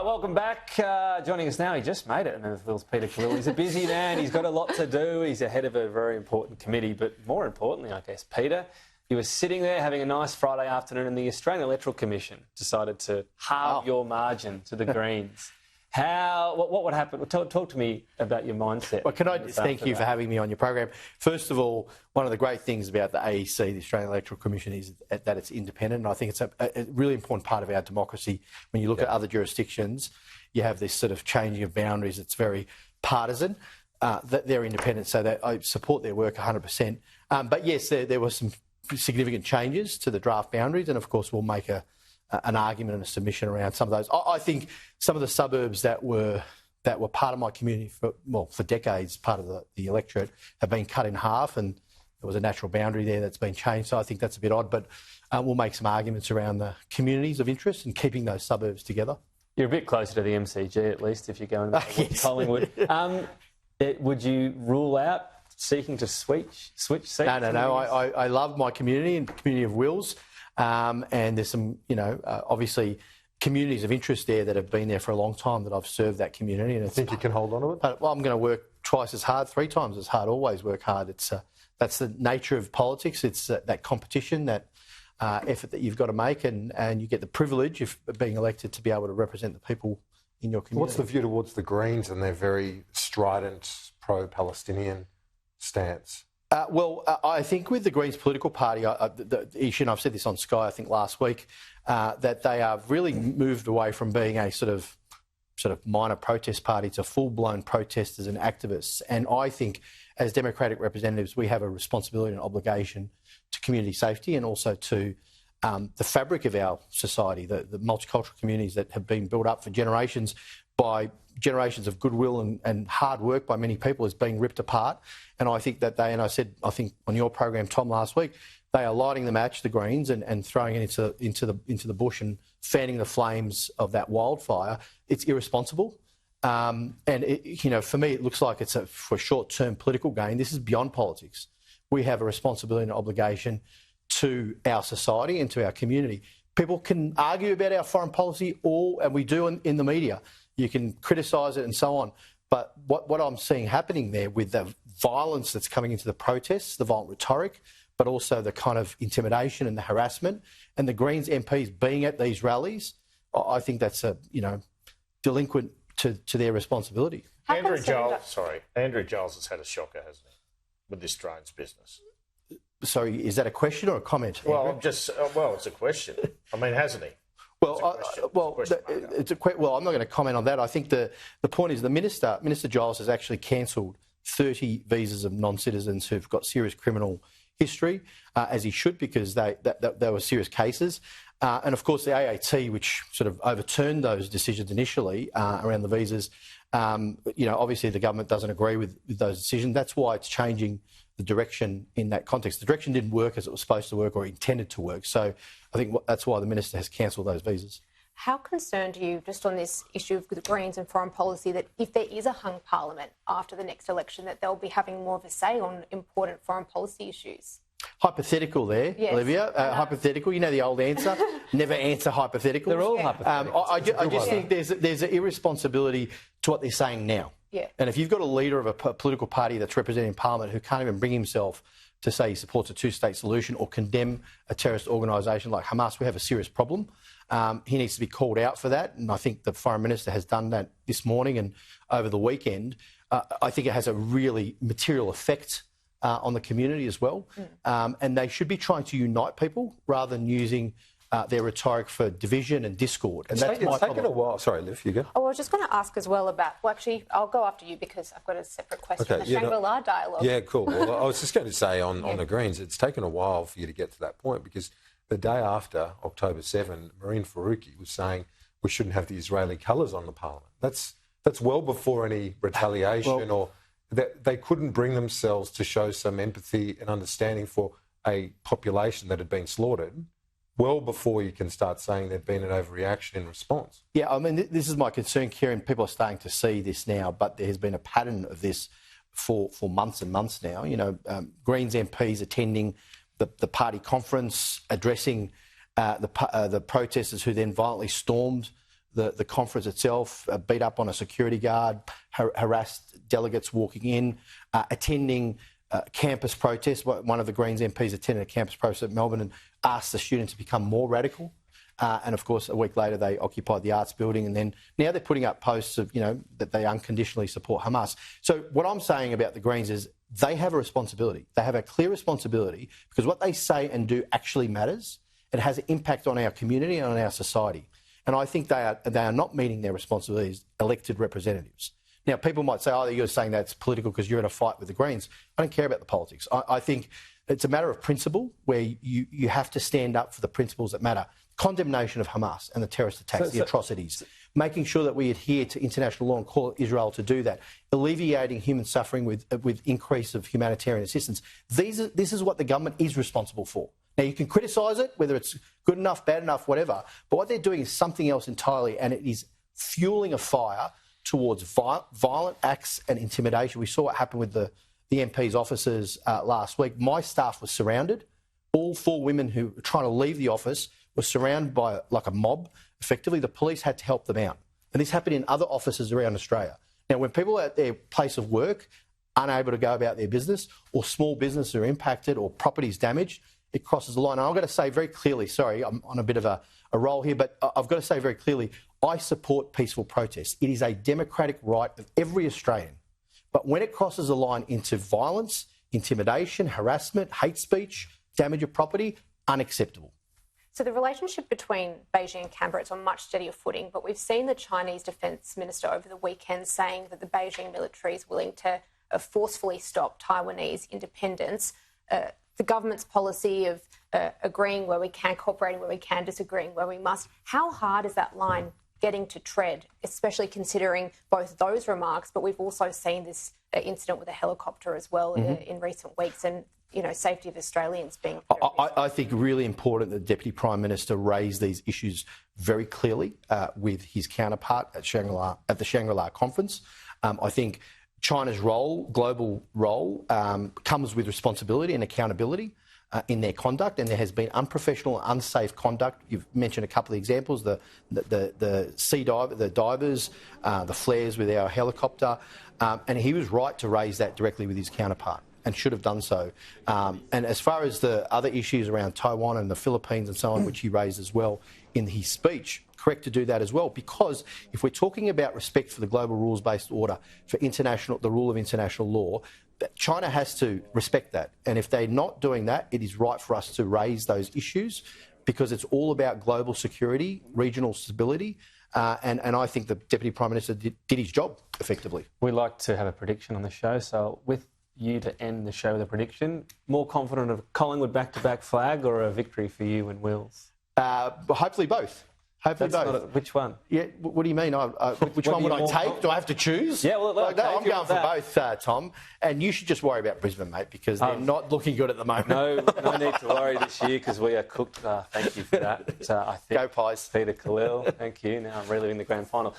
right, welcome back. Joining us now, he just made it, Memphis Peter Khalil. He's a busy man, he's got a lot to do, he's ahead of a very important committee, but more importantly, I guess, Peter, you were sitting there having a nice Friday afternoon and the Australian Electoral Commission decided to halve your margin to the Greens. What would happen? Talk to me about your mindset. Well, can I just thank you for having me on your program? First of all, one of the great things about the AEC, the Australian Electoral Commission, is that it's independent. And I think it's a really important part of our democracy. When you look at other jurisdictions, you have this sort of changing of boundaries. It's very partisan. That they're independent, so that I support their work 100%. But yes, there were some significant changes to the draft boundaries, and of course we'll make an argument and a submission around some of those. I think some of the suburbs that were part of my community for decades, part of the electorate, have been cut in half, and there was a natural boundary there that's been changed. So I think that's a bit odd, but we'll make some arguments around the communities of interest and keeping those suburbs together. You're a bit closer to the MCG, at least, if you're going to Collingwood. Would you rule out seeking to switch seats? No. I love my community and the community of Wills. And there's some, obviously communities of interest there that have been there for a long time that I've served that community. And I think you can hold on to it? Well, I'm going to work twice as hard, 3 times as hard, always work hard. That's the nature of politics. It's that competition, that effort that you've got to make, and you get the privilege of being elected to be able to represent the people in your community. What's the view towards the Greens and their very strident pro-Palestinian stance? I think with the Greens political party, the issue, and I've said this on Sky, I think last week, that they are really moved away from being a sort of minor protest party to full-blown protesters and activists. And I think as democratic representatives, we have a responsibility and obligation to community safety and also to the fabric of our society, the multicultural communities that have been built up for generations by generations of goodwill and hard work by many people, is being ripped apart. And I think that I think on your program, Tom, last week, they are lighting the match, the Greens, and throwing it into the bush and fanning the flames of that wildfire. It's irresponsible. And for me, it looks like it's for short-term political gain. This is beyond politics. We have a responsibility and obligation to our society and to our community. People can argue about our foreign policy, and we do in the media. You can criticise it and so on. But what I'm seeing happening there with the violence that's coming into the protests, the violent rhetoric, but also the kind of intimidation and the harassment, and the Greens MPs being at these rallies, I think that's delinquent to their responsibility. Andrew Giles has had a shocker, hasn't he, with this drones business? Sorry, is that a question or a comment? Well, it's a question. I mean, hasn't he? I'm not going to comment on that. I think the point is Minister Giles has actually cancelled 30 visas of non-citizens who've got serious criminal history, as he should, because they were serious cases. And of course, the AAT, which sort of overturned those decisions initially around the visas, obviously the government doesn't agree with those decisions. That's why it's changing the direction in that context. The direction didn't work as it was supposed to work or intended to work. So I think that's why the Minister has cancelled those visas. How concerned are you, just on this issue of the Greens and foreign policy, that if there is a hung parliament after the next election, that they'll be having more of a say on important foreign policy issues? Hypothetical there, yes. Olivia. Hypothetical. You know the old answer. Never answer hypotheticals. They're all hypothetical. I just think there's an irresponsibility to what they're saying now. Yeah. And if you've got a leader of a political party that's representing Parliament who can't even bring himself to say he supports a two-state solution or condemn a terrorist organisation like Hamas, we have a serious problem. He needs to be called out for that, and I think the Foreign Minister has done that this morning and over the weekend. I think it has a really material effect on the community as well. And they should be trying to unite people rather than using their rhetoric for division and discord. And it's taken a while. Sorry, Liv, you go. Oh, I was just going to ask as well about... Well, actually, I'll go after you because I've got a separate question. The Shangri-La dialogue. Yeah, cool. Well, I was just going to say on the Greens, it's taken a while for you to get to that point, because the day after October 7, Marine Faruqi was saying we shouldn't have the Israeli colours on the parliament. That's well before any retaliation or... They couldn't bring themselves to show some empathy and understanding for a population that had been slaughtered well before you can start saying there'd been an overreaction in response. Yeah, I mean, this is my concern, Kieran. People are starting to see this now, but there has been a pattern of this for months and months now. Greens MPs attending the party conference, addressing the protesters who then violently stormed the conference itself, beat up on a security guard, harassed delegates walking in, attending campus protests. One of the Greens MPs attended a campus protest at Melbourne and asked the students to become more radical. And of course, a week later, they occupied the Arts Building, and then now they're putting up posts of, that they unconditionally support Hamas. So what I'm saying about the Greens is they have a responsibility. They have a clear responsibility because what they say and do actually matters. It has an impact on our community and on our society. And I think they are not meeting their responsibilities as elected representatives. Now, people might say, you're saying that's political because you're in a fight with the Greens. I don't care about the politics. I think it's a matter of principle where you have to stand up for the principles that matter. Condemnation of Hamas and the terrorist attacks, the atrocities, making sure that we adhere to international law and call Israel to do that, alleviating human suffering with increase of humanitarian assistance. This is what the government is responsible for. Now, you can criticise it, whether it's good enough, bad enough, whatever, but what they're doing is something else entirely, and it is fuelling a fire towards violent acts and intimidation. We saw what happened with the MP's offices last week. My staff was surrounded. All 4 women who were trying to leave the office were surrounded by like a mob. Effectively, the police had to help them out. And this happened in other offices around Australia. Now, when people are at their place of work, unable to go about their business, or small businesses are impacted or properties damaged, it crosses the line. And I've got to say very clearly, sorry, I'm on a bit of a roll here, but I've got to say very clearly, I support peaceful protest. It is a democratic right of every Australian. But when it crosses the line into violence, intimidation, harassment, hate speech, damage of property, unacceptable. So the relationship between Beijing and Canberra is on much steadier footing, but we've seen the Chinese Defence Minister over the weekend saying that the Beijing military is willing to forcefully stop Taiwanese independence. The government's policy of agreeing where we can, cooperating where we can, disagreeing where we must. How hard is that line getting to tread, especially considering both those remarks, but we've also seen this incident with a helicopter as well in recent weeks, and safety of Australians being... I think really important that the Deputy Prime Minister raise these issues very clearly with his counterpart at the Shangri-La conference. I think China's global role, comes with responsibility and accountability in their conduct, and there has been unprofessional, unsafe conduct. You've mentioned a couple of examples: the divers, the flares with our helicopter, and he was right to raise that directly with his counterpart, and should have done so. And as far as the other issues around Taiwan and the Philippines and so on, which he raised as well in his speech, correct to do that as well, because if we're talking about respect for the global rules-based order, for the rule of international law, China has to respect that. And if they're not doing that, it is right for us to raise those issues, because it's all about global security, regional stability, and I think the Deputy Prime Minister did his job effectively. We like to have a prediction on the show, so with you to end the show with a prediction, more confident of Collingwood back-to-back flag or a victory for you and Wills? Hopefully both. Hopefully both. Which one? Yeah, what do you mean? Which one would I take? Do I have to choose? Yeah, well, I'm going for both, Tom. And you should just worry about Brisbane, mate, because they're not looking good at the moment. No need to worry this year because we are cooked. Thank you for that. I think Go Pies. Peter Khalil, thank you. Now I'm reliving the grand final.